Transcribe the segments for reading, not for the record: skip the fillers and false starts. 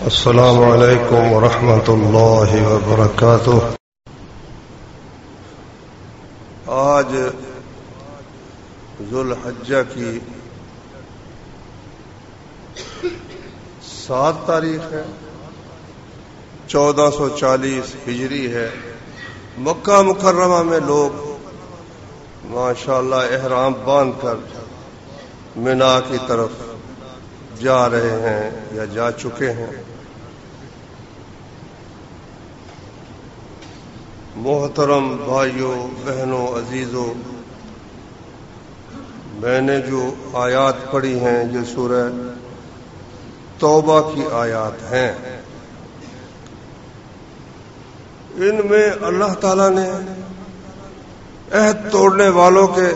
السلام علیکم ورحمۃ اللہ وبرکاتہ۔ آج ذوالحجہ کی 7 تاریخ ہے، 1440 ہجری ہے۔ مکہ مکرمہ میں لوگ ماشاءاللہ احرام باندھ کر منا کی طرف جا رہے ہیں یا جا چکے ہیں۔ محترم بھائیوں، بہنوں، عزیزوں، میں نے جو آیات پڑھی ہیں یہ سورہ توبہ کی آیات ہیں۔ ان میں اللہ تعالیٰ نے عہد توڑنے والوں کے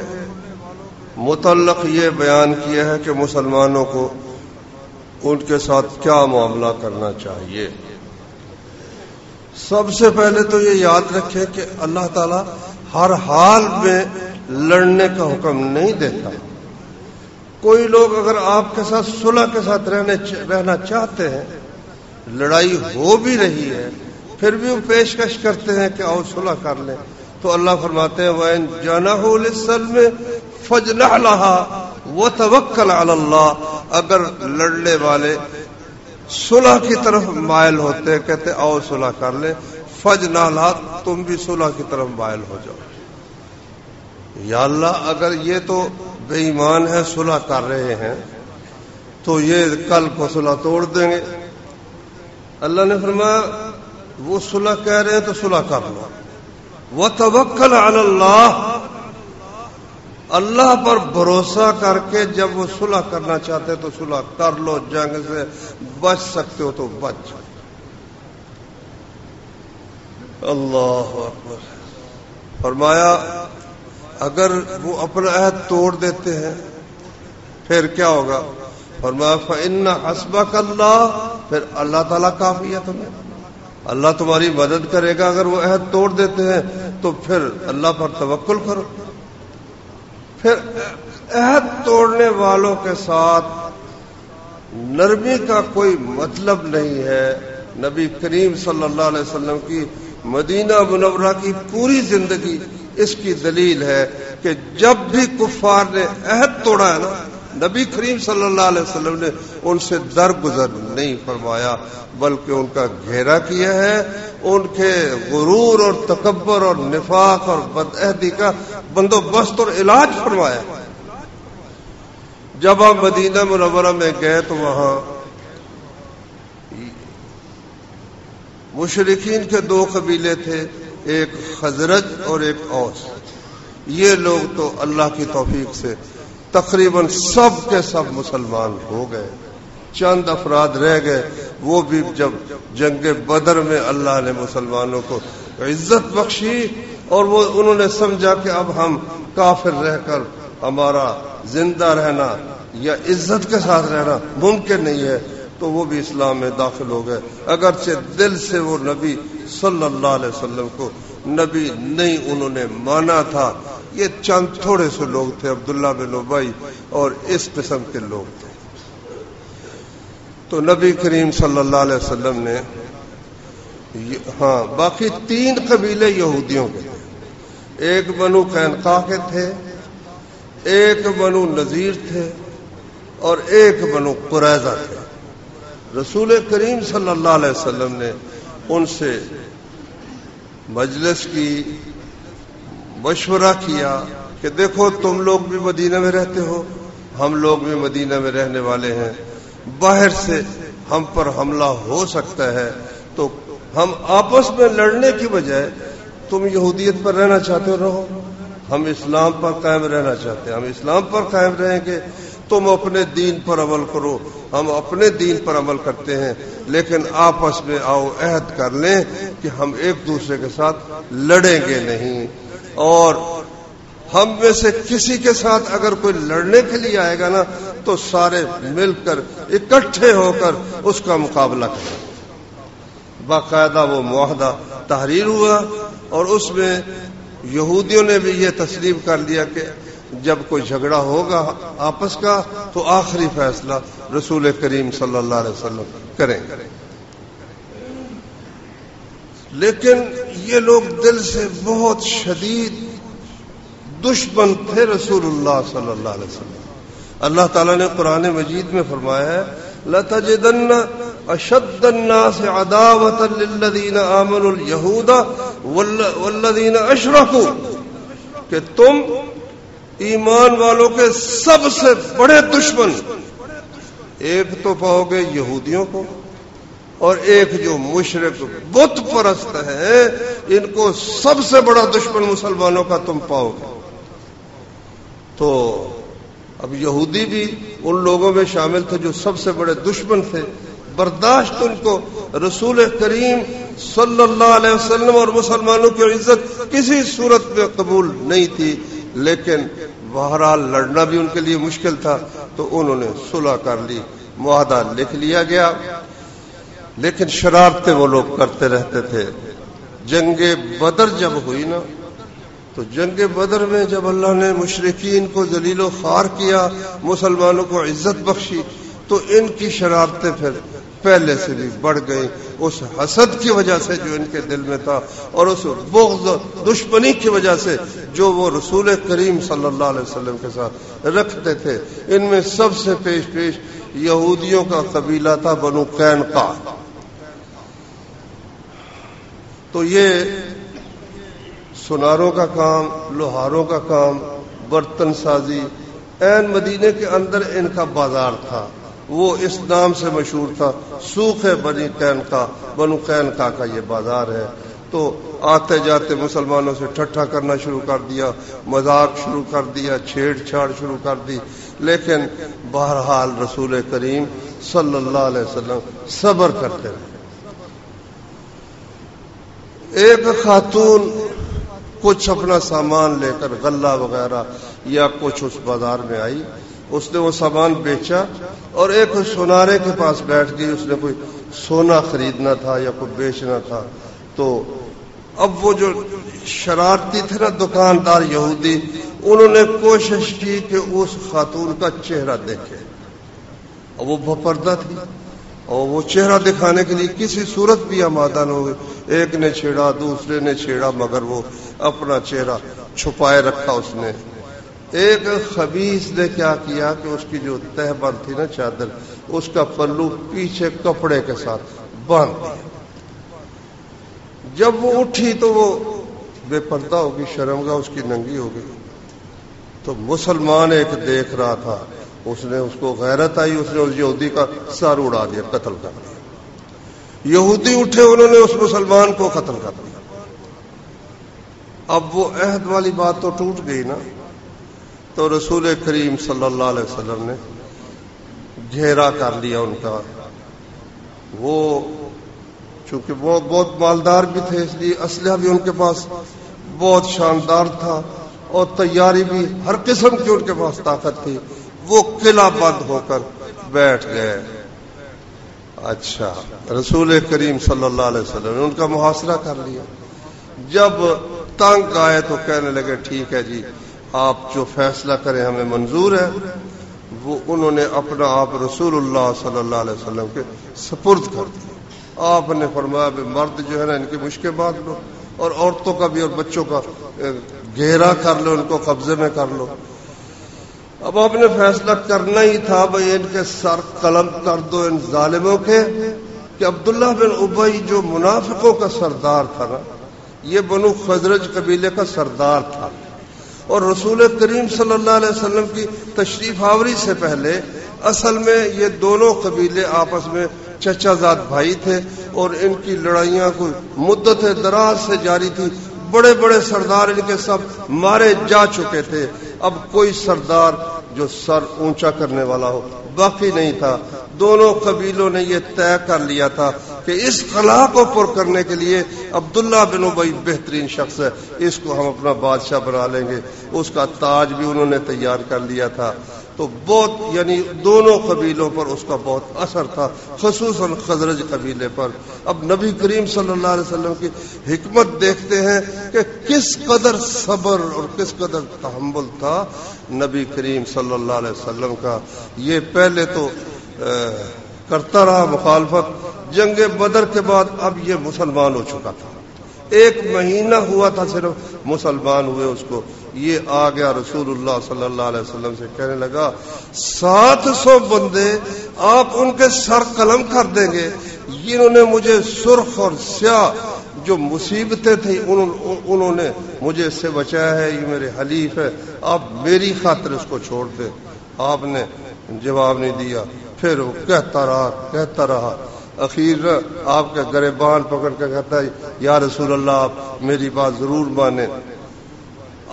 متعلق یہ بیان کیا ہے کہ مسلمانوں کو ان کے ساتھ کیا معاملہ کرنا چاہیے۔ سب سے پہلے تو یہ یاد رکھیں کہ اللہ تعالیٰ ہر حال میں لڑنے کا حکم نہیں دیتا۔ کوئی لوگ اگر آپ کے ساتھ صلح کے ساتھ رہنا چاہتے ہیں، لڑائی ہو بھی رہی ہے، پھر بھی وہ پیشکش کرتے ہیں کہ آؤ صلح کر لیں، تو اللہ فرماتے ہیں وَإِن جَنَحُوا لِلسَّلْمِ فَاجْنَحْ لَهَا وَتَوَكَّلْ عَلَى اللَّهِ۔ اگر لڑنے والے صلح کی طرف مائل ہوتے، کہتے آؤ صلح کر لیں، فَاجْنَحْ لَهَا، تم بھی صلح کی طرف مائل ہو جاؤ۔ یا اللہ، اگر یہ تو بے ایمان ہے، صلح کر رہے ہیں، تو یہ کل کو صلح توڑ دیں گے۔ اللہ نے فرمایا وہ صلح کہہ رہے ہیں تو صلح کر لو۔ وَتَوَكَّلْ عَلَى اللَّهِ، اللہ پر بھروسہ کر کے جب وہ صلح کرنا چاہتے تو صلح کر لو، جنگ سے بچ سکتے ہو تو بچ۔ اللہ اکبر۔ فرمایا اگر وہ اپنا عہد توڑ دیتے ہیں پھر کیا ہوگا؟ فرمایا فَإِنَّ حَسْبَكَ اللَّهُ، پھر اللہ تعالیٰ کافی ہے تمہیں، اللہ تمہاری مدد کرے گا۔ اگر وہ عہد توڑ دیتے ہیں تو پھر اللہ پر توکل کرو۔ پھر عہد توڑنے والوں کے ساتھ نرمی کا کوئی مطلب نہیں ہے۔ نبی کریم صلی اللہ علیہ وسلم کی مدینہ منورہ کی پوری زندگی اس کی دلیل ہے کہ جب بھی کفار نے عہد توڑا ہے نا، نبی کریم صلی اللہ علیہ وسلم نے ان سے درگزر نہیں فرمایا، بلکہ ان کا گھیرا کیا ہے، ان کے غرور اور تکبر اور نفاق اور بدعہدی کا بندوبست اور علاج فرمایا۔ جب ہم مدینہ منورہ میں گئے تو وہاں مشرکین کے 2 قبیلے تھے، ایک خزرج اور ایک اوس۔ یہ لوگ تو اللہ کی توفیق سے تقریباً سب کے سب مسلمان ہو گئے، چند افراد رہ گئے، وہ بھی جب جنگ بدر میں اللہ نے مسلمانوں کو عزت بخشی اور وہ انہوں نے سمجھا کہ اب ہم کافر رہ کر ہمارا زندہ رہنا یا عزت کے ساتھ رہنا ممکن نہیں ہے، تو وہ بھی اسلام میں داخل ہو گئے، اگرچہ دل سے وہ نبی صلی اللہ علیہ وسلم کو نبی نہیں انہوں نے مانا تھا۔ یہ چند تھوڑے سے لوگ تھے، عبداللہ بن ابی اور اس قسم کے لوگ تھے۔ تو نبی کریم صلی اللہ علیہ وسلم نے باقی 3 قبیلے یہودیوں کے تھے، ایک بنو قینقاع کے تھے، ایک بنو نذیر تھے اور ایک بنو قریظہ تھے۔ رسول کریم صلی اللہ علیہ وسلم نے ان سے مجلس کی، مشورہ کیا کہ دیکھو تم لوگ بھی مدینہ میں رہتے ہو، ہم لوگ بھی مدینہ میں رہنے والے ہیں، باہر سے ہم پر حملہ ہو سکتا ہے، تو ہم آپس میں لڑنے کی بجائے تم یہودیت پر رہنا چاہتے ہو رہو، ہم اسلام پر قائم رہنا چاہتے ہیں، ہم اسلام پر قائم رہیں گے، تم اپنے دین پر عمل کرو، ہم اپنے دین پر عمل کرتے ہیں، لیکن آپس میں آؤ عہد کر لیں کہ ہم ایک دوسرے کے ساتھ لڑیں گے نہیں، اور ہم میں سے کسی کے ساتھ اگر کوئی لڑنے کے لیے آئے گا نا تو سارے مل کر اکٹھے ہو کر اس کا مقابلہ کریں۔ باقاعدہ وہ معاہدہ تحریر ہوا اور اس میں یہودیوں نے بھی یہ تسلیم کر لیا کہ جب کوئی جھگڑا ہوگا آپس کا تو آخری فیصلہ رسول کریم صلی اللہ علیہ وسلم کریں گے۔ لیکن یہ لوگ دل سے بہت شدید دشمن تھے رسول اللہ صلی اللہ علیہ وسلم. اللہ تعالیٰ نے قرآن مجید میں فرمایا ہے لَتَجِدَنَّ أَشَدَّ النَّاسِ عَدَاوَةً لِلَّذِينَ آمَنُوا الْيَهُودَ وَالَّذِينَ أَشْرَكُوا کہ تم ایمان والوں کے سب سے بڑے دشمن ایک تو پاؤ گے یہودیوں کو اور ایک جو مشرک بت پرست ہیں ان کو سب سے بڑا دشمن مسلمانوں کا تم پاؤ گے. تو اب یہودی بھی ان لوگوں میں شامل تھے جو سب سے بڑے دشمن تھے. برداشت ان کو رسول کریم صلی اللہ علیہ وسلم اور مسلمانوں کی عزت کسی صورت میں قبول نہیں تھی، لیکن بہرحال لڑنا بھی ان کے لیے مشکل تھا تو انہوں نے صلح کر لی، معاہدہ لکھ لیا گیا. لیکن شرارتیں وہ لوگ کرتے رہتے تھے. جنگ بدر جب ہوئی نا تو جنگ بدر میں جب اللہ نے مشرکین کو ذلیل و خوار کیا، مسلمانوں کو عزت بخشی، تو ان کی شرارتیں پھر پہلے سے بھی بڑھ گئی اس حسد کی وجہ سے جو ان کے دل میں تھا اور اس بغض دشمنی کی وجہ سے جو وہ رسول کریم صلی اللہ علیہ وسلم کے ساتھ رکھتے تھے. ان میں سب سے پیش یہودیوں کا قبیلہ تھا بنو قینقاع. تو یہ سناروں کا کام، لوہاروں کا کام، برتن سازی، عین مدینے کے اندر ان کا بازار تھا. وہ اس نام سے مشہور تھا، سوق بنی قینقاع. بنو قینقاع کا یہ بازار ہے. تو آتے جاتے مسلمانوں سے ٹھٹھا کرنا شروع کر دیا، مذاق شروع کر دیا، چھیڑ چھاڑ شروع کر دی. لیکن بہرحال رسول کریم صلی اللہ علیہ وسلم صبر کرتے رہے. ایک خاتون کچھ اپنا سامان لے کر غلہ وغیرہ یا کچھ اس بازار میں آئی، اس نے وہ سامان بیچا اور ایک سونارے کے پاس بیٹھ گئی. اس نے کوئی سونا خریدنا تھا یا کوئی بیچنا تھا. تو اب وہ جو شرارتی تھے نا دکاندار یہودی، انہوں نے کوشش کی کہ اس خاتون کا چہرہ دیکھے. اور وہ بپردہ تھی اور وہ چہرہ دکھانے کے لیے کسی صورت بھی آمادہ نہ ہوئے. ایک نے چھیڑا، دوسرے نے چھیڑا، مگر وہ اپنا چہرہ چھپائے رکھا. اس نے ایک خبیث نے کیا کیا کہ اس کی جو تہ بند تھی نا چادر، اس کا پلو پیچھے کپڑے کے ساتھ باندھ دیا. جب وہ اٹھی تو وہ بے پردہ ہوگی، شرمگاہ اس کی ننگی ہو گئی. تو مسلمان ایک دیکھ رہا تھا، اس نے اس کو غیرت آئی، اس نے اس یہودی کا سر اڑا دیا، قتل کر دیا. یہودی اٹھے، انہوں نے اس مسلمان کو قتل کر دیا. اب وہ عہد والی بات تو ٹوٹ گئی نا. تو رسول کریم صلی اللہ علیہ وسلم نے گھیرا کر لیا ان کا. وہ چونکہ وہ بہت مالدار بھی تھے، اس لیے اسلحہ بھی ان کے پاس بہت شاندار تھا اور تیاری بھی ہر قسم کی ان کے پاس طاقت تھی. وہ قلعہ بند ہو کر بیٹھ گئے. اچھا، رسول کریم صلی اللہ علیہ وسلم نے ان کا محاصرہ کر لیا. جب تنگ آئے تو کہنے لگے ٹھیک ہے جی، آپ جو فیصلہ کریں ہمیں منظور ہے. وہ انہوں نے اپنا آپ رسول اللہ صلی اللہ علیہ وسلم کے سپرد کر دیا. آپ نے فرمایا کہ مرد جو ہے نا ان کی مشکیں باندھ لو اور عورتوں کا بھی اور بچوں کا گھیرا کر لو، ان کو قبضے میں کر لو. اب آپ نے فیصلہ کرنا ہی تھا بھائی ان کے سر قلم کر دو ان ظالموں کے. کہ عبداللہ بن ابی جو منافقوں کا سردار تھا نا، یہ بنو خزرج قبیلے کا سردار تھا. اور رسول کریم صلی اللہ علیہ وسلم کی تشریف آوری سے پہلے اصل میں یہ دونوں قبیلے آپس میں چچا زاد بھائی تھے اور ان کی لڑائیاں کوئی مدت دراز سے جاری تھی. بڑے بڑے سردار ان کے سب مارے جا چکے تھے. اب کوئی سردار جو سر اونچا کرنے والا ہو باقی نہیں تھا. دونوں قبیلوں نے یہ طے کر لیا تھا کہ اس خلا کو پر کرنے کے لیے عبداللہ بن ابی بہترین شخص ہے، اس کو ہم اپنا بادشاہ بنا لیں گے. اس کا تاج بھی انہوں نے تیار کر لیا تھا. تو بہت یعنی دونوں قبیلوں پر اس کا بہت اثر تھا، خصوصاً خزرج قبیلے پر. اب نبی کریم صلی اللہ علیہ وسلم کی حکمت دیکھتے ہیں کہ کس قدر صبر اور کس قدر تحمل تھا نبی کریم صلی اللہ علیہ وسلم کا. یہ پہلے تو کرتا رہا مخالفت، جنگ بدر کے بعد اب یہ مسلمان ہو چکا تھا. 1 مہینہ ہوا تھا صرف مسلمان ہوئے اس کو، یہ آ گیا رسول اللہ صلی اللہ علیہ وسلم سے کہنے لگا 700 بندے آپ ان کے سر قلم کر دیں گے، انہوں نے مجھے سرخ اور سیاہ جو مصیبتیں تھیں انہوں نے مجھے اس سے بچایا ہے، یہ میرے حلیف ہے، آپ میری خاطر اس کو چھوڑ دیں۔ آپ نے جواب نہیں دیا، پھر وہ کہتا رہا اخیر آپ کے گریبان پکڑ کے کہتا ہے یا رسول اللہ آپ میری بات ضرور مانیں۔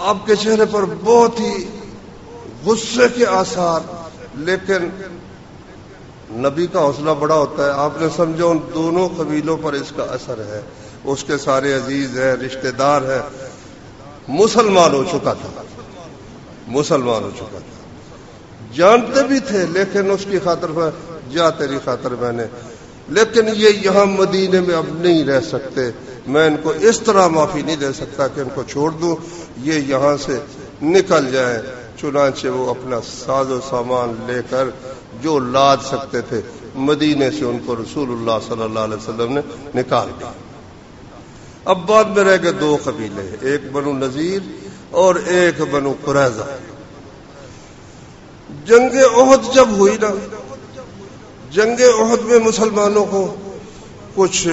آپ کے چہرے پر بہت ہی غصے کے آثار، لیکن نبی کا حوصلہ بڑا ہوتا ہے، آپ نے سمجھا ان دونوں قبیلوں پر اس کا اثر ہے، اس کے سارے عزیز ہیں، رشتہ دار ہیں، مسلمان ہو چکا تھا، جانتے بھی تھے، لیکن اس کی خاطر جا تیری خاطر میں نے، لیکن یہ یہاں مدینے میں اب نہیں رہ سکتے، میں ان کو اس طرح معافی نہیں دے سکتا کہ ان کو چھوڑ دوں، یہ یہاں سے نکل جائیں۔ چنانچہ وہ اپنا ساز و سامان لے کر جو لاد سکتے تھے مدینے سے ان کو رسول اللہ صلی اللہ علیہ وسلم نے نکال دیا۔ اب بعد میں رہ گئے 2 قبیلے، ایک بنو نذیر اور ایک بنو قریظہ۔ جنگ احد جب ہوئی نا، جنگ احد میں مسلمانوں کو کچھ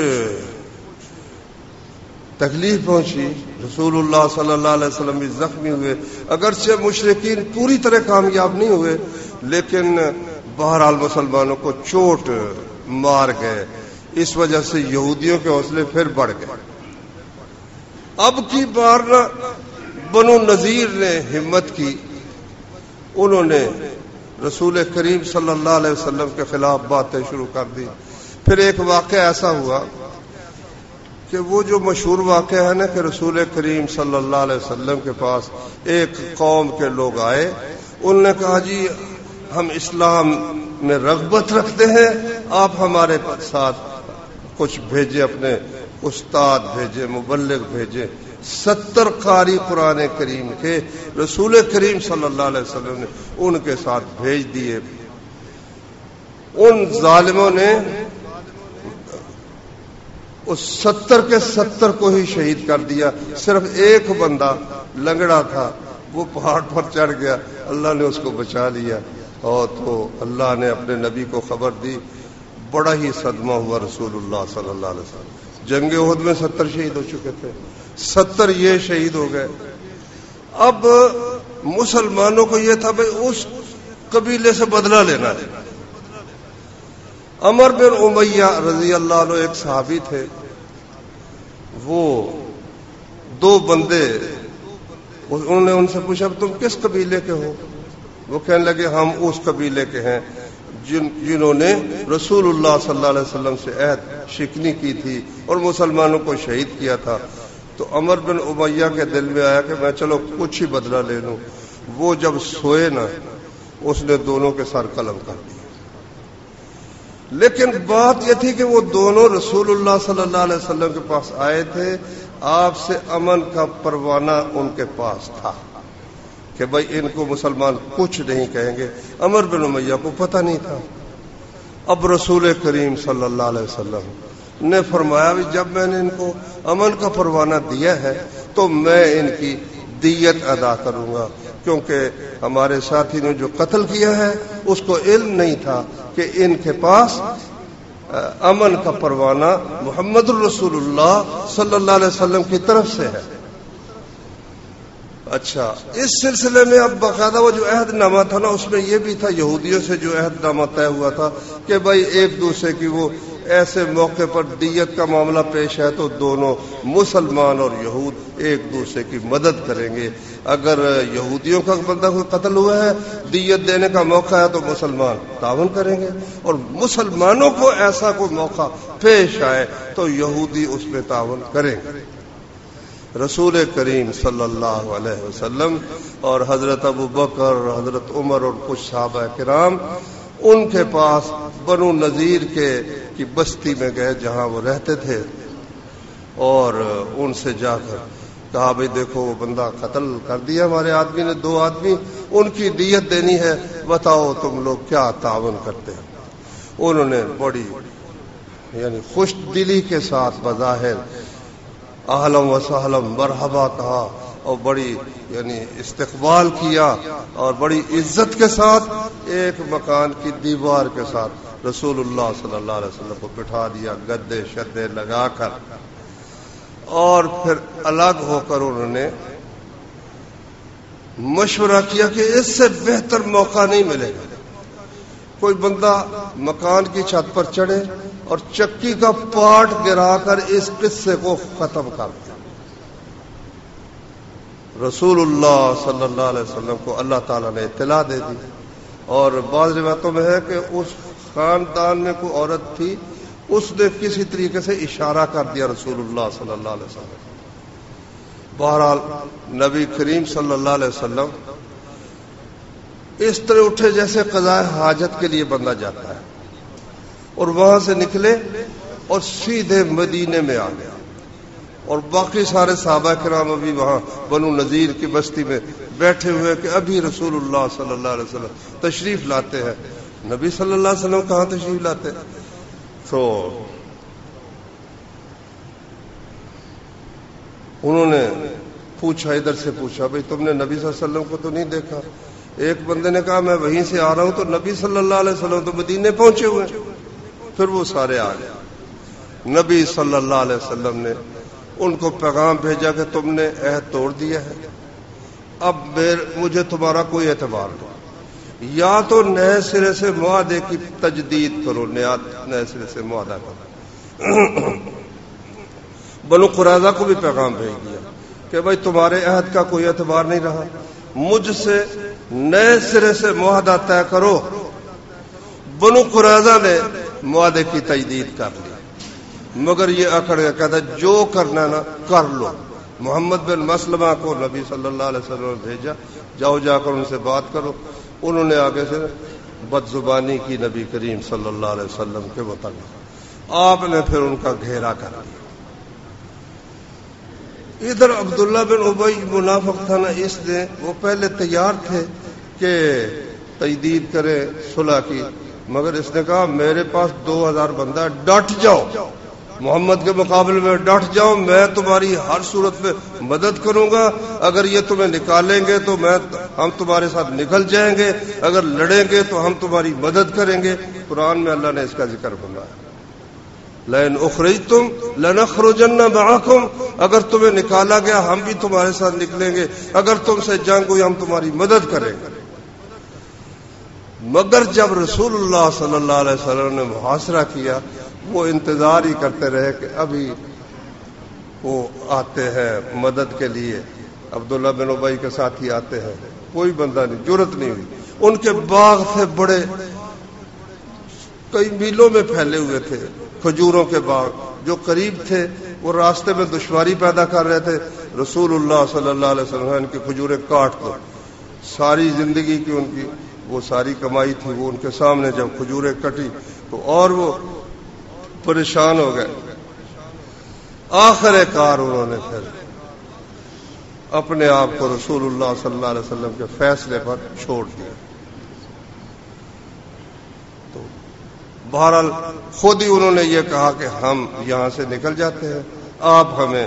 تکلیف پہنچی، رسول اللہ صلی اللہ علیہ وسلم بھی زخمی ہوئے، اگرچہ مشرکین پوری طرح کامیاب نہیں ہوئے، لیکن بہرحال مسلمانوں کو چوٹ مار گئے، اس وجہ سے یہودیوں کے حوصلے پھر بڑھ گئے۔ اب کی بار نہ بنو نذیر نے ہمت کی، انہوں نے رسول کریم صلی اللہ علیہ وسلم کے خلاف باتیں شروع کر دی۔ پھر ایک واقعہ ایسا ہوا کہ وہ جو مشہور واقعہ ہے نا کہ رسول کریم صلی اللہ علیہ وسلم کے پاس ایک قوم کے لوگ آئے، انہوں نے کہا جی ہم اسلام میں رغبت رکھتے ہیں، آپ ہمارے ساتھ کچھ بھیجے، اپنے استاد بھیجے، مبلغ بھیجے۔ 70 قاری قرآن کریم کے رسول کریم صلی اللہ علیہ وسلم نے ان کے ساتھ بھیج دیے۔ ان ظالموں نے اس 70 کے 70 کو ہی شہید کر دیا، صرف ایک بندہ لنگڑا تھا، وہ پہاڑ پر چڑھ گیا، اللہ نے اس کو بچا لیا، اور تو اللہ نے اپنے نبی کو خبر دی، بڑا ہی صدمہ ہوا رسول اللہ صلی اللہ علیہ وسلم۔ جنگ احد میں 70 شہید ہو چکے تھے، 70 یہ شہید ہو گئے۔ اب مسلمانوں کو یہ تھا بھائی اس قبیلے سے بدلہ لینا ہے۔ عمر بن امیہ رضی اللہ عنہ ایک صحابی تھے، وہ 2 بندے، انہوں نے ان سے پوچھا تم کس قبیلے کے ہو؟ وہ کہنے لگے ہم اس قبیلے کے ہیں جنہوں نے رسول اللہ صلی اللہ علیہ وسلم سے عہد شکنی کی تھی اور مسلمانوں کو شہید کیا تھا۔ تو عمر بن امیہ کے دل میں آیا کہ میں چلو کچھ ہی بدلہ لے لوں۔ وہ جب سوئے نا، اس نے دونوں کے سر قلم کر دیا، لیکن بات یہ تھی کہ وہ دونوں رسول اللہ صلی اللہ علیہ وسلم کے پاس آئے تھے، آپ سے امن کا پروانہ ان کے پاس تھا کہ بھائی ان کو مسلمان کچھ نہیں کہیں گے۔ عمر بن امیہ کو پتہ نہیں تھا۔ اب رسول کریم صلی اللہ علیہ وسلم نے فرمایا بھی جب میں نے ان کو امن کا پروانہ دیا ہے تو میں ان کی دیت ادا کروں گا، کیونکہ ہمارے ساتھی نے جو قتل کیا ہے اس کو علم نہیں تھا کہ ان کے پاس امن کا پروانہ محمد الرسول اللہ صلی اللہ علیہ وسلم کی طرف سے ہے۔ اچھا، اس سلسلے میں اب باقاعدہ وہ جو عہد نامہ تھا نا، اس میں یہ بھی تھا یہودیوں سے جو عہد نامہ طے ہوا تھا کہ بھائی ایک دوسرے کی وہ ایسے موقع پر دیت کا معاملہ پیش ہے تو دونوں مسلمان اور یہود ایک دوسرے کی مدد کریں گے۔ اگر یہودیوں کا بندہ کوئی قتل ہوا ہے، دیت دینے کا موقع ہے تو مسلمان تعاون کریں گے، اور مسلمانوں کو ایسا کوئی موقع پیش آئے تو یہودی اس میں تعاون کریں گے۔ رسول کریم صلی اللہ علیہ وسلم اور حضرت ابو بکر، حضرت عمر اور کچھ صحابہ کرام ان کے پاس بنو نذیر کی بستی میں گئے جہاں وہ رہتے تھے، اور ان سے جا کر کہا بھائی دیکھو وہ بندہ قتل کر دیا ہمارے آدمی نے، 2 آدمی، ان کی دیت دینی ہے، بتاؤ تم لوگ کیا تعاون کرتے ہیں۔ انہوں نے بڑی خوش دلی کے ساتھ بظاہر اہلم و سہلم مرحبا کہا اور بڑی یعنی استقبال کیا اور بڑی عزت کے ساتھ ایک مکان کی دیوار کے ساتھ رسول اللہ صلی اللہ علیہ وسلم کو بٹھا دیا، گدے شدے لگا کر، اور پھر الگ ہو کر انہوں نے مشورہ کیا کہ اس سے بہتر موقع نہیں ملے گا کوئی بندہ مکان کی چھت پر چڑھے اور چکی کا پاٹ گرا کر اس قصے کو ختم کر دے۔ رسول اللہ صلی اللہ علیہ وسلم کو اللہ تعالیٰ نے اطلاع دے دی، اور بعض روایتوں میں ہے کہ اس خاندان میں کوئی عورت تھی، اس نے کسی طریقے سے اشارہ کر دیا رسول اللہ صلی اللہ علیہ وسلم۔ بہرحال نبی کریم صلی اللہ علیہ وسلم اس طرح اٹھے جیسے قضاء حاجت کے لیے بندہ جاتا ہے، اور وہاں سے نکلے اور سیدھے مدینے میں آ گیا، اور باقی سارے صحابہ کرام ابھی وہاں بنو نذیر کی بستی میں بیٹھے ہوئے کہ ابھی رسول اللہ صلی اللہ علیہ وسلم تشریف لاتے ہیں۔ نبی صلی اللہ علیہ وسلم کہاں تشریف لاتے؟ تو انہوں نے پوچھا، ادھر سے پوچھا، بھئی تم نے نبی صلی اللہ علیہ وسلم کو تو نہیں دیکھا؟ ایک بندے نے کہا میں وہیں سے آ رہا ہوں، تو نبی صلی اللہ علیہ وسلم تو مدینے پہنچے ہوئے۔ پھر وہ سارے آ گئے۔ نبی صلی اللہ علیہ وسلم نے ان کو پیغام بھیجا کہ تم نے عہد توڑ دیا ہے، اب مجھے تمہارا کوئی اعتبار نہیں، یا تو نئے سرے سے معاہدے کی تجدید کرو، نئے سرے سے معاہدہ کرو۔ بنو قریظہ کو بھی پیغام بھیج دیا کہ بھائی تمہارے عہد کا کوئی اعتبار نہیں رہا، مجھ سے نئے سرے سے معاہدہ طے کرو۔ بنو قریظہ نے معاہدے کی تجدید کر لی، مگر یہ اکڑ کے کہتا جو کرنا نا کر لو۔ محمد بن مسلمہ کو نبی صلی اللہ علیہ وسلم نے بھیجا، جاؤ جا کر ان سے بات کرو۔ انہوں نے آگے سے بد زبانی کی نبی کریم صلی اللہ علیہ وسلم کے متعلق، آپ نے پھر ان کا گھیرا کر دیا۔ ادھر عبداللہ بن ابی منافق تھا نا، اس نے وہ پہلے تیار تھے کہ تجدید کرے صلح کی، مگر اس نے کہا میرے پاس 2000 بندہ، ڈٹ جاؤ، محمد کے مقابلے میں ڈٹ جاؤ، میں تمہاری ہر صورت میں مدد کروں گا، اگر یہ تمہیں نکالیں گے تو ہم تمہارے ساتھ نکل جائیں گے، اگر لڑیں گے تو ہم تمہاری مدد کریں گے۔ قرآن میں اللہ نے اس کا ذکر فرمایا، لئن اخرجتم لنخرجن معکم، اگر تمہیں نکالا گیا ہم بھی تمہارے ساتھ نکلیں گے، اگر تم سے جنگ ہوئی ہم تمہاری مدد کریں گے۔ مگر جب رسول اللہ صلی اللہ علیہ وسلم نے محاصرہ کیا، وہ انتظار ہی کرتے رہے کہ ابھی وہ آتے ہیں مدد کے لیے، عبداللہ بن ابی کے ساتھ ہی آتے ہیں، کوئی بندہ نہیں، جرأت نہیں ہوئی۔ ان کے باغ تھے بڑے، کئی میلوں میں پھیلے ہوئے تھے، کھجوروں کے باغ جو قریب تھے وہ راستے میں دشواری پیدا کر رہے تھے۔ رسول اللہ صلی اللہ علیہ وسلم ان کی کھجوریں کاٹ دو، ساری زندگی کی ان کی وہ ساری کمائی تھی، وہ ان کے سامنے جب کھجوریں کٹی تو اور وہ پریشان ہو گئے۔ آخر کار انہوں نے پھر اپنے آپ کو رسول اللہ صلی اللہ علیہ وسلم کے فیصلے پر چھوڑ دیا۔ تو بہرحال خود ہی انہوں نے یہ کہا کہ ہم یہاں سے نکل جاتے ہیں، آپ ہمیں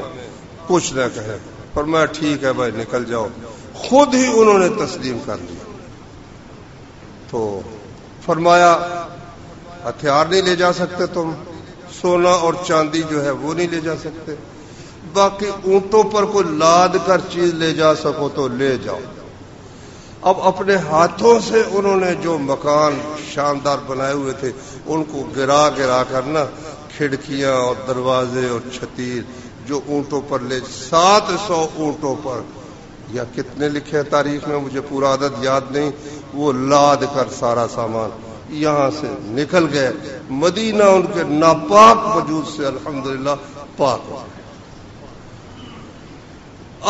کچھ نہ کہیں۔ فرمایا ٹھیک ہے بھائی نکل جاؤ، خود ہی انہوں نے تسلیم کر لیا۔ تو فرمایا ہتھیار نہیں لے جا سکتے تم، سونا اور چاندی جو ہے وہ نہیں لے جا سکتے، باقی اونٹوں پر کوئی لاد کر چیز لے جا سکو تو لے جاؤ۔ اب اپنے ہاتھوں سے انہوں نے جو مکان شاندار بنائے ہوئے تھے ان کو گرا گرا کر نا، کھڑکیاں اور دروازے اور چھتیر جو اونٹوں پر 700 اونٹوں پر یا کتنے لکھے ہیں تاریخ میں، مجھے پورا عدد یاد نہیں، وہ لاد کر سارا سامان یہاں سے نکل گئے۔ مدینہ ان کے ناپاک وجود سے الحمدللہ پاک ہو۔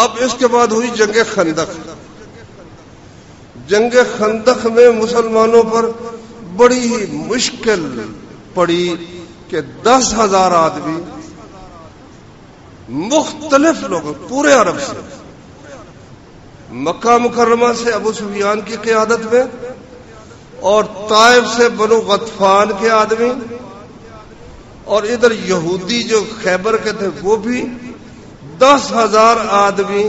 اب اس کے بعد ہوئی جنگ خندق۔ جنگ خندق میں مسلمانوں پر بڑی ہی مشکل پڑی کہ 10,000 آدمی مختلف لوگوں پورے عرب سے، مکہ مکرمہ سے ابو سفیان کی قیادت میں، اور طائف سے بنو غطفان کے آدمی، اور ادھر یہودی جو خیبر کے تھے وہ بھی، 10,000 آدمی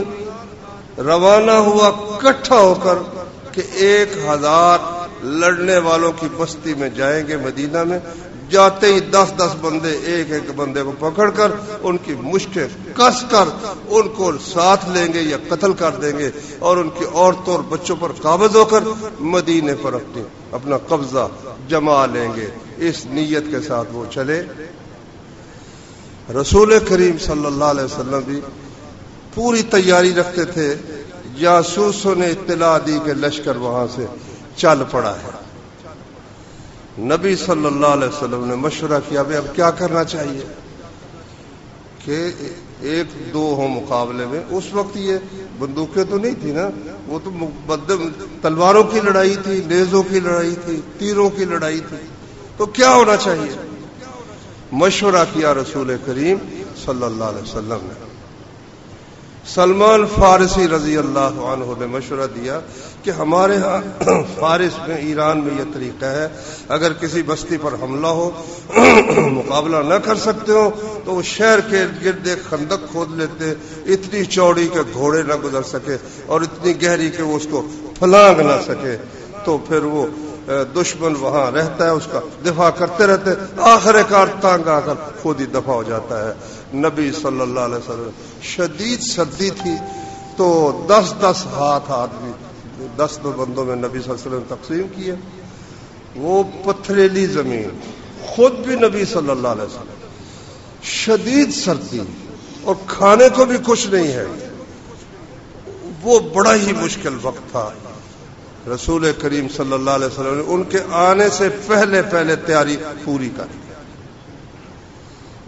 روانہ ہوا اکٹھا ہو کر کہ 1,000 لڑنے والوں کی بستی میں جائیں گے مدینہ میں. جاتے ہی 10 بندے ایک بندے کو پکڑ کر ان کی مشتیں کس کر ان کو ساتھ لیں گے یا قتل کر دیں گے اور ان کی عورتوں اور بچوں پر قابض ہو کر مدینے پر اپنا قبضہ جما لیں گے. اس نیت کے ساتھ وہ چلے. رسول کریم صلی اللہ علیہ وسلم بھی پوری تیاری رکھتے تھے. جاسوسوں نے اطلاع دی کہ لشکر وہاں سے چل پڑا ہے. نبی صلی اللہ علیہ وسلم نے مشورہ کیا اب کیا کرنا چاہیے کہ 1-2 ہوں مقابلے میں. اس وقت یہ بندوقیں تو نہیں تھی نا, وہ تو تلواروں کی لڑائی تھی, نیزوں کی لڑائی تھی, تیروں کی لڑائی تھی. تو کیا ہونا چاہیے؟ مشورہ کیا رسول کریم صلی اللہ علیہ وسلم نے. سلمان فارسی رضی اللہ عنہ نے مشورہ دیا کہ ہمارے ہاں فارس میں, ایران میں یہ طریقہ ہے, اگر کسی بستی پر حملہ ہو مقابلہ نہ کر سکتے ہو تو وہ شہر کے گرد ایک خندق کھود لیتے, اتنی چوڑی کہ گھوڑے نہ گزر سکے اور اتنی گہری کہ وہ اس کو پھلانگ نہ سکے. تو پھر وہ دشمن وہاں رہتا ہے, اس کا دفاع کرتے رہتے, آخر کار تانگ آ کر خود ہی دفاع ہو جاتا ہے. نبی صلی اللہ علیہ وسلم, شدید سردی تھی تو 10 ہاتھ آدمی 10 بندوں میں نبی صلی اللہ علیہ وسلم تقسیم کیے. وہ پتھریلی زمین, خود بھی نبی صلی اللہ علیہ وسلم, شدید سردی اور کھانے کو بھی کچھ نہیں ہے. وہ بڑا ہی مشکل وقت تھا. رسول کریم صلی اللہ علیہ وسلم نے ان کے آنے سے پہلے تیاری پوری کر.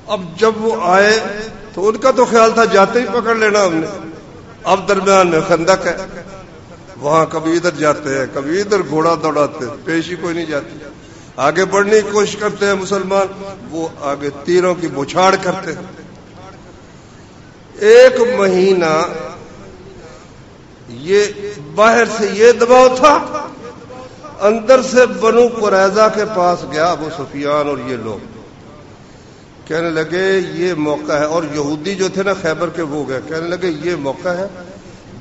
اب جب وہ آئے تو ان کا تو خیال تھا جاتے ہی پکڑ لینا ہم نے. اب درمیان میں خندق ہے, وہاں کبھی ادھر جاتے ہیں کبھی ادھر گھوڑا دوڑاتے, پیش ہی کوئی نہیں جاتی. آگے بڑھنے کی کوشش کرتے ہیں مسلمان, وہ آگے تیروں کی بچھاڑ کرتے ہیں. 1 مہینہ یہ باہر سے یہ دباؤ تھا, اندر سے بنو قریظہ کے پاس گیا ابو سفیان اور یہ لوگ کہنے لگے یہ موقع ہے, اور یہودی جو تھے نا خیبر کے وہ گئے, کہنے لگے یہ موقع ہے,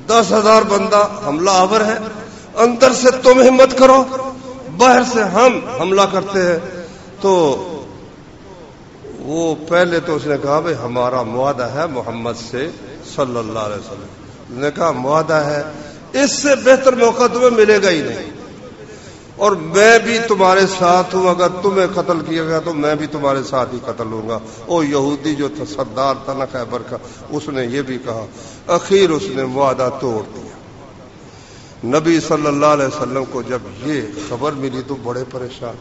10,000 بندہ حملہ آور ہے, اندر سے تم ہمت کرو, باہر سے ہم حملہ کرتے ہیں. تو وہ پہلے تو اس نے کہا بھائی ہمارا معاہدہ ہے محمد سے صلی اللہ علیہ وسلم. نے کہا معاہدہ ہے, اس سے بہتر موقع تمہیں ملے گا ہی نہیں, اور میں بھی تمہارے ساتھ ہوں, اگر تمہیں قتل کیا گیا تو میں بھی تمہارے ساتھ ہی قتل ہوں گا. او یہودی جو تھا سردار تھا نا خیبر کا, اس نے یہ بھی کہا. اخیر اس نے معاہدہ توڑ دیا. نبی صلی اللہ علیہ وسلم کو جب یہ خبر ملی تو بڑے پریشان.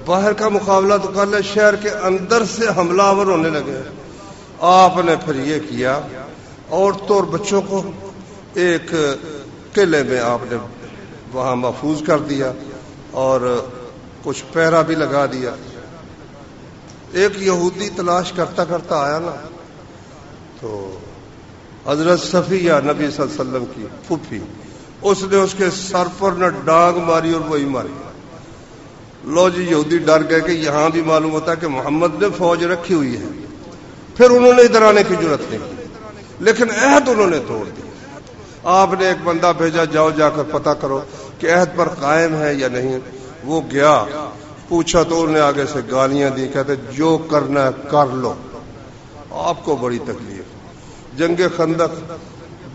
باہر کا مقابلہ تو کر لے, شہر کے اندر سے حملہ آور ہونے لگے. آپ نے پھر یہ کیا, عورتوں اور بچوں کو ایک قلعے میں آپ نے وہاں محفوظ کر دیا اور کچھ پہرا بھی لگا دیا. ایک یہودی تلاش کرتا کرتا آیا نا, تو حضرت صفیہ نبی صلی اللہ علیہ وسلم کی پھوپھی, اس نے اس کے سر پر نہ ڈانگ ماری اور وہی ماری. لو جی یہودی ڈر گئے کہ یہاں بھی معلوم ہوتا ہے کہ محمد نے فوج رکھی ہوئی ہے. پھر انہوں نے ادھر آنے کی جرت نہیں کی, لیکن عہد انہوں نے توڑ دیا. آپ نے ایک بندہ بھیجا, جاؤ جا کر پتہ کرو کہ عہد پر قائم ہے یا نہیں. وہ گیا, پوچھا تو انہوں نے آگے سے گالیاں دی, کہتے جو کرنا ہے کر لو. آپ کو بڑی تکلیف. جنگ خندق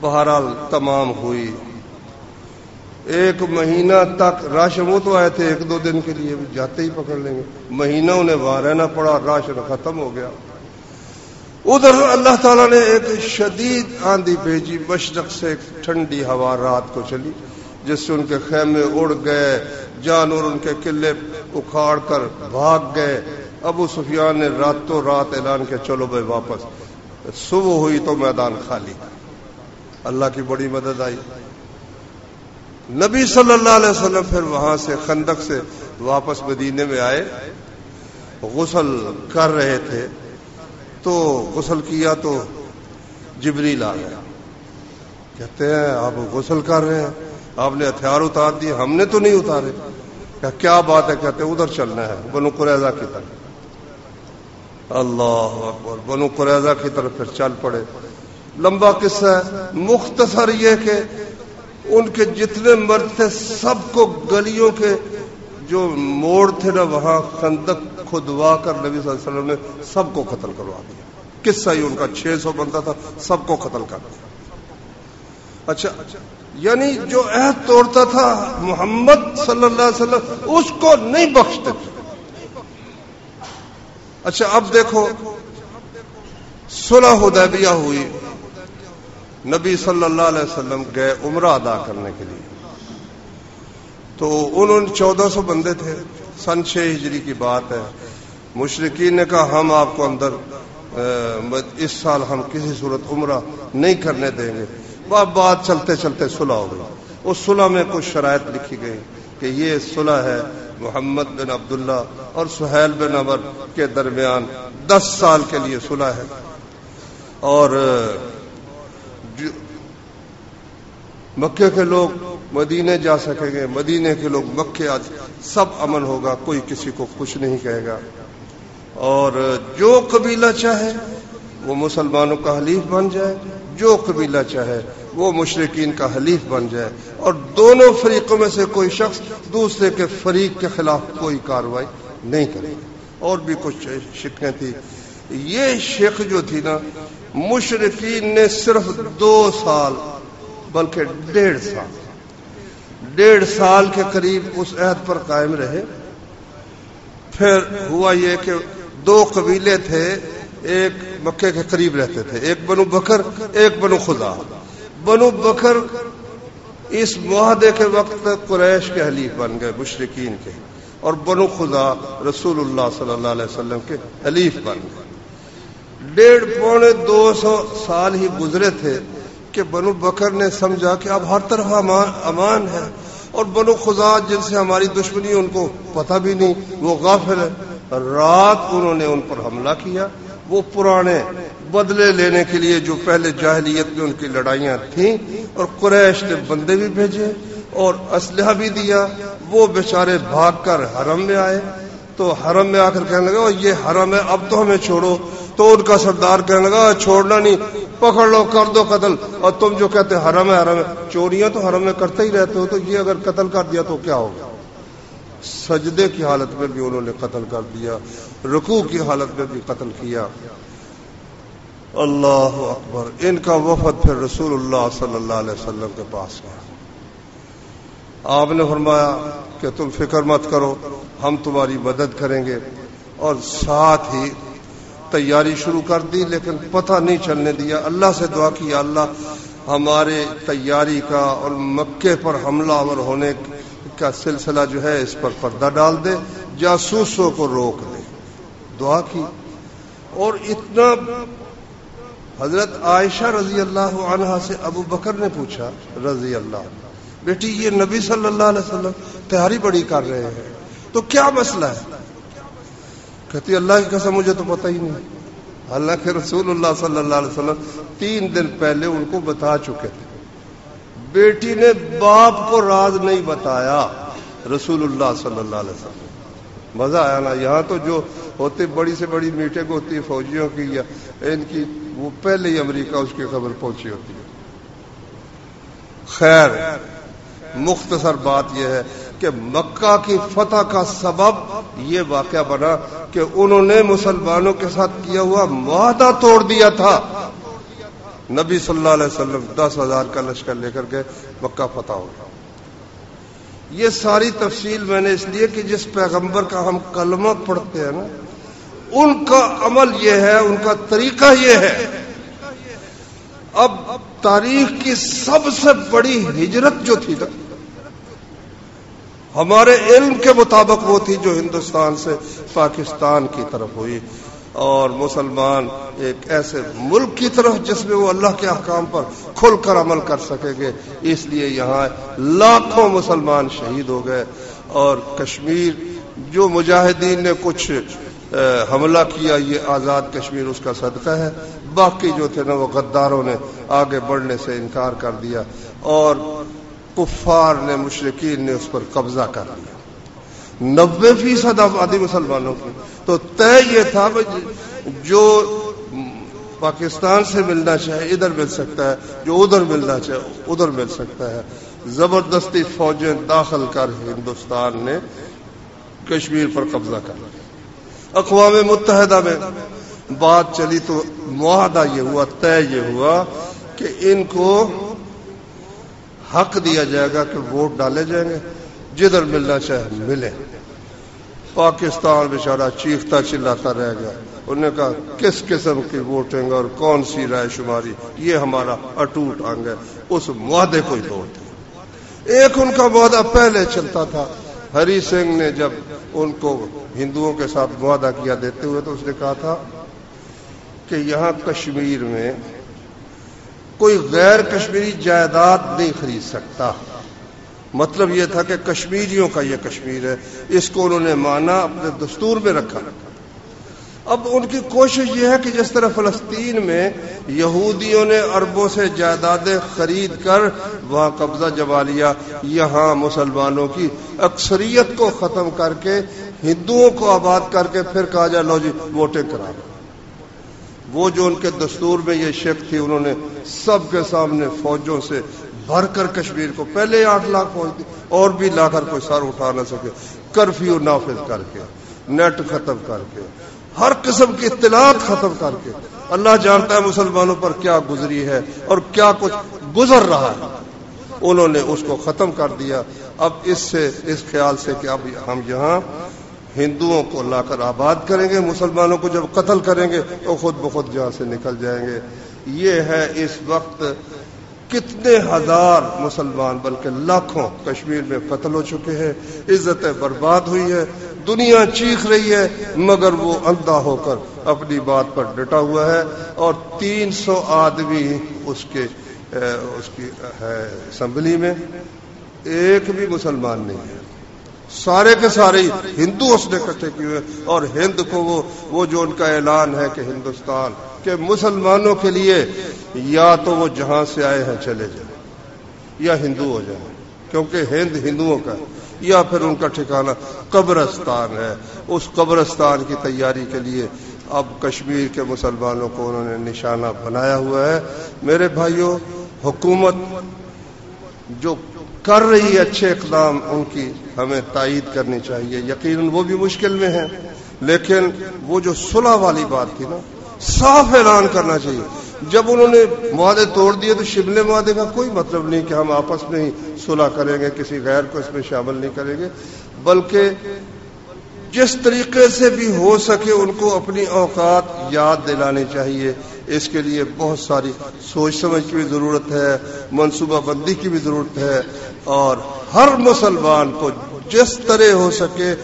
بہرحال تمام ہوئی. 1 مہینہ تک راشن, وہ تو آئے تھے 1-2 دن کے لیے, جاتے ہی پکڑ لیں گے. مہینہ انہیں وہاں رہنا پڑا, راشن ختم ہو گیا. ادھر اللہ تعالیٰ نے ایک شدید آندھی بھیجی, مشرق سے ایک ٹھنڈی ہوا رات کو چلی, جس سے ان کے خیمے اڑ گئے, جانور ان کے قلعے اکھاڑ کر بھاگ گئے. ابو سفیان نے راتوں رات اعلان کیا چلو بھائی واپس. صبح ہوئی تو میدان خالی. اللہ کی بڑی مدد آئی. نبی صلی اللہ علیہ وسلم پھر وہاں سے خندق سے واپس مدینے میں آئے, غسل کر رہے تھے تو غسل کیا تو جبریل آ گیا. کہتے ہیں آپ غسل کر رہے ہیں, آپ نے ہتھیار اتار دیے, ہم نے تو نہیں اتارے. کیا بات ہے؟ کہتے ہیں ادھر چلنا ہے بنو قریظہ کی طرف. اللہ اکبر. بنو قریظہ کی طرف پھر چل پڑے. لمبا قصہ ہے، مختصر یہ کہ ان کے جتنے مرد تھے سب کو گلیوں کے جو موڑ تھے نا وہاں خندق کھدوا کر نبی صلی اللہ علیہ وسلم نے سب کو قتل کروا دیا. قصہ ہی ان کا 600 بندہ تھا، سب کو قتل کر دیا. اچھا، یعنی جو عہد توڑتا تھا محمد صلی اللہ علیہ وسلم اس کو نہیں بخشتے تھے. اچھا اب دیکھو، صلح حدیبیہ ہوئی، نبی صلی اللہ علیہ وسلم گئے عمرہ ادا کرنے کے لیے. تو انہوں نے 1400 بندے تھے، سن 6 ہجری کی بات ہے. مشرکین نے کہا ہم آپ کو اندر اس سال ہم کسی صورت عمرہ نہیں کرنے دیں گے. بات چلتے چلتے صلح ہو گئی. اس صلح میں کچھ شرائط لکھی گئی کہ یہ صلح ہے محمد بن عبداللہ اور سہیل بن عمر کے درمیان 10 سال کے لیے صلح ہے، اور مکے کے لوگ مدینے جا سکیں گے، مدینے کے لوگ مکے آ، سب امن ہوگا، کوئی کسی کو کچھ نہیں کہے گا. اور جو قبیلہ چاہے وہ مسلمانوں کا حلیف بن جائے، جو قبیلہ چاہے وہ مشرکین کا حلیف بن جائے، اور دونوں فریقوں میں سے کوئی شخص دوسرے کے فریق کے خلاف کوئی کارروائی نہیں کرے. اور بھی کچھ شکیں تھی. یہ شک جو تھی نا، مشرکین نے صرف 2 سال بلکہ 1.5 سال کے قریب اس عہد پر قائم رہے. پھر ہوا یہ کہ 2 قبیلے تھے، ایک مکے کے قریب رہتے تھے، ایک بنو بکر ایک بنو خزاع. بنو بکر اس معاہدے کے وقت قریش کے حلیف بن گئے، مشرکین کے، اور بنو خزاع رسول اللہ صلی اللہ علیہ وسلم کے حلیف بن گئے. 1.5-2 سال ہی گزرے تھے کہ بنو بکر نے سمجھا کہ اب ہر طرف امان ہے، اور بنو خزاع جن سے ہماری دشمنی ان کو پتہ بھی نہیں، وہ غافل ہے. رات انہوں نے ان پر حملہ کیا. وہ پرانے بدلے لینے کے لیے جو پہلے جاہلیت میں ان کی لڑائیاں تھیں، اور قریش نے بندے بھی بھیجے اور اسلحہ بھی دیا. وہ بیچارے بھاگ کر حرم میں آئے. تو حرم میں آ کر کہنے لگا یہ حرم ہے، اب تو ہمیں چھوڑو. تو ان کا سردار کہنے لگا چھوڑنا نہیں، پکڑ لو، کر دو قتل. اور تم جو کہتے حرم ہے حرم ہے، چوریاں تو حرم میں کرتے ہی رہتے ہو، تو یہ اگر قتل کر دیا تو کیا ہوگا. سجدے کی حالت میں بھی انہوں نے قتل کر دیا، رکوع کی حالت میں بھی قتل کیا. اللہ اکبر. ان کا وفد پھر رسول اللہ صلی اللہ علیہ وسلم کے پاس گیا. آپ نے فرمایا کہ تم فکر مت کرو، ہم تمہاری مدد کریں گے. اور ساتھ ہی تیاری شروع کر دی، لیکن پتہ نہیں چلنے دیا. اللہ سے دعا کی، اللہ ہمارے تیاری کا اور مکے پر حملہ آور ہونے کا سلسلہ جو ہے اس پر پردہ ڈال دے، جاسوسوں کو روک دے. دعا کی. اور اتنا، حضرت عائشہ رضی اللہ عنہا سے ابو بکر نے پوچھا رضی اللہ عنہ، بیٹی یہ نبی صلی اللہ علیہ وسلم تیاری بڑی کر رہے ہیں، تو کیا مسئلہ ہے؟ کہتی اللہ کی قسم مجھے تو پتہ ہی نہیں. حالانکہ رسول اللہ صلی اللہ علیہ وسلم 3 دن پہلے ان کو بتا چکے تھے. بیٹی نے باپ کو راز نہیں بتایا، رسول اللہ صلی اللہ علیہ وسلم. مزہ آیا نا. یہاں تو جو ہوتے بڑی سے بڑی میٹنگ ہوتی ہے فوجیوں کی یا ان کی، وہ پہلے ہی امریکہ اس کی خبر پہنچی ہوتی ہے. خیر، مختصر بات یہ ہے کہ مکہ کی فتح کا سبب یہ واقعہ بنا کہ انہوں نے مسلمانوں کے ساتھ کیا ہوا معاہدہ توڑ دیا تھا. نبی صلی اللہ علیہ وسلم 10,000 کا لشکر لے کر کے مکہ فتح ہو گیا. یہ ساری تفصیل میں نے اس لیے کہ جس پیغمبر کا ہم کلمہ پڑھتے ہیں نا، ان کا عمل یہ ہے، ان کا طریقہ یہ ہے. اب تاریخ کی سب سے بڑی ہجرت جو تھی نا، ہمارے علم کے مطابق وہ تھی جو ہندوستان سے پاکستان کی طرف ہوئی، اور مسلمان ایک ایسے ملک کی طرف جس میں وہ اللہ کے احکام پر کھل کر عمل کر سکیں گے. اس لیے یہاں لاکھوں مسلمان شہید ہو گئے. اور کشمیر جو مجاہدین نے کچھ حملہ کیا، یہ آزاد کشمیر اس کا صدقہ ہے. باقی جو تھے نا وہ غداروں نے آگے بڑھنے سے انکار کر دیا، اور کفار نے، مشرکین نے اس پر قبضہ کر لیا. 90% آبادی مسلمانوں کی. تو طے یہ تھا جو پاکستان سے ملنا چاہے ادھر مل سکتا ہے، جو ادھر ملنا چاہے ادھر مل سکتا ہے۔ زبردستی فوجیں داخل کر ہندوستان نے کشمیر پر قبضہ کر لیا۔ اقوام متحدہ میں بات چلی تو معاہدہ یہ ہوا، طے یہ ہوا کہ ان کو حق دیا جائے گا کہ ووٹ ڈالے جائیں گے، جدھر ملنا چاہے ملے۔ پاکستان بیچارہ چیختا چلاتا رہ گیا، انہوں نے کہا کس قسم کی ووٹنگ اور کون سی رائے شماری، یہ ہمارا اٹوٹ انگ ہے، اس معاہدے کو ہی توڑ دیا۔ ایک ان کا معاہدہ پہلے چلتا تھا، ہری سنگھ نے جب ان کو ہندوؤں کے ساتھ معاہدہ کیا دیتے ہوئے تو اس نے کہا تھا کہ یہاں کشمیر میں کوئی غیر کشمیری جائیداد نہیں خرید سکتا۔ مطلب یہ تھا کہ کشمیریوں کا یہ کشمیر ہے، اس کو انہوں نے مانا، اپنے دستور میں رکھا۔ اب ان کی کوشش یہ ہے کہ جس طرح فلسطین میں یہودیوں نے عربوں سے جائیدادیں خرید کر وہاں قبضہ جما لیا، یہاں مسلمانوں کی اکثریت کو ختم کر کے ہندوؤں کو آباد کر کے پھر کہا جائے لو جی ووٹیں کرا لو۔ وہ جو ان کے دستور میں یہ شک تھی، انہوں نے سب کے سامنے فوجوں سے بھر کر کشمیر کو، پہلے 8 لاکھ فوج تھی اور بھی لا کر کوئی سر اٹھا نہ سکے، کرفیو نافذ کر کے، نیٹ ختم کر کے، ہر قسم کی اطلاعات ختم کر کے، اللہ جانتا ہے مسلمانوں پر کیا گزری ہے اور کیا کچھ گزر رہا ہے، انہوں نے اس کو ختم کر دیا۔ اب اس خیال سے کہ اب ہم یہاں ہندوؤں کو لا کر آباد کریں گے، مسلمانوں کو جب قتل کریں گے تو خود بخود یہاں سے نکل جائیں گے۔ یہ ہے اس وقت کتنے ہزار مسلمان بلکہ لاکھوں کشمیر میں قتل ہو چکے ہیں، عزتیں برباد ہوئی ہے، دنیا چیخ رہی ہے مگر وہ اندھا ہو کر اپنی بات پر ڈٹا ہوا ہے، اور 300 آدمی اس کی ہے اسمبلی میں، ایک بھی مسلمان نہیں ہے، سارے کے سارے ہندو اس نے اکٹھے کیے ہوئے، اور ہند کو وہ جو ان کا اعلان ہے کہ ہندوستان کہ مسلمانوں کے لیے یا تو وہ جہاں سے آئے ہیں چلے جائیں یا ہندو ہو جائیں، کیونکہ ہند ہندوؤں کا ہے، یا پھر ان کا ٹھکانہ قبرستان ہے۔ اس قبرستان کی تیاری کے لیے اب کشمیر کے مسلمانوں کو انہوں نے نشانہ بنایا ہوا ہے۔ میرے بھائیوں، حکومت جو کر رہی ہے اچھے اقدام، ان کی ہمیں تائید کرنی چاہیے، یقیناً وہ بھی مشکل میں ہیں، لیکن وہ جو صلح والی بات تھی نا، صاف اعلان کرنا چاہیے۔ جب انہوں نے معاہدے توڑ دیے تو شملے معاہدے کا کوئی مطلب نہیں کہ ہم آپس میں ہی صلح کریں گے، کسی غیر کو اس میں شامل نہیں کریں گے، بلکہ جس طریقے سے بھی ہو سکے ان کو اپنی اوقات یاد دلانی چاہیے۔ اس کے لیے بہت ساری سوچ سمجھ کی بھی ضرورت ہے، منصوبہ بندی کی بھی ضرورت ہے، اور ہر مسلمان کو جس طرح ہو سکے،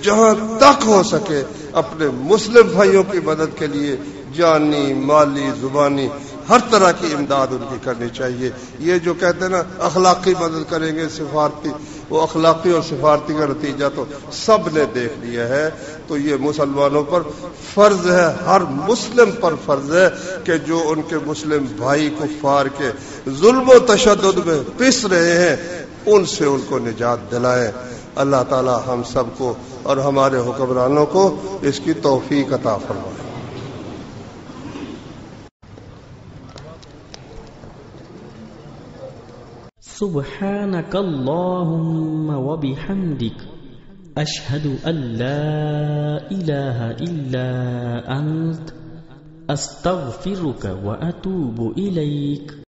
جہاں تک ہو سکے، اپنے مسلم بھائیوں کی مدد کے لیے جانی، مالی، زبانی ہر طرح کی امداد ان کی کرنی چاہیے۔ یہ جو کہتے ہیں نا اخلاقی مدد کریں گے، سفارتی، وہ اخلاقی اور سفارتی کا نتیجہ تو سب نے دیکھ لیا ہے۔ تو یہ مسلمانوں پر فرض ہے، ہر مسلم پر فرض ہے کہ جو ان کے مسلم بھائی کفار کے ظلم و تشدد میں پس رہے ہیں، ان سے ان کو نجات دلائیں۔ اللہ تعالی ہم سب کو اور ہمارے حکمرانوں کو اس کی توفیق عطا فرمائے۔ سبحانك اللهم وبحمدك أشهد أن لا إله إلا أنت أستغفرك وأتوب إليك۔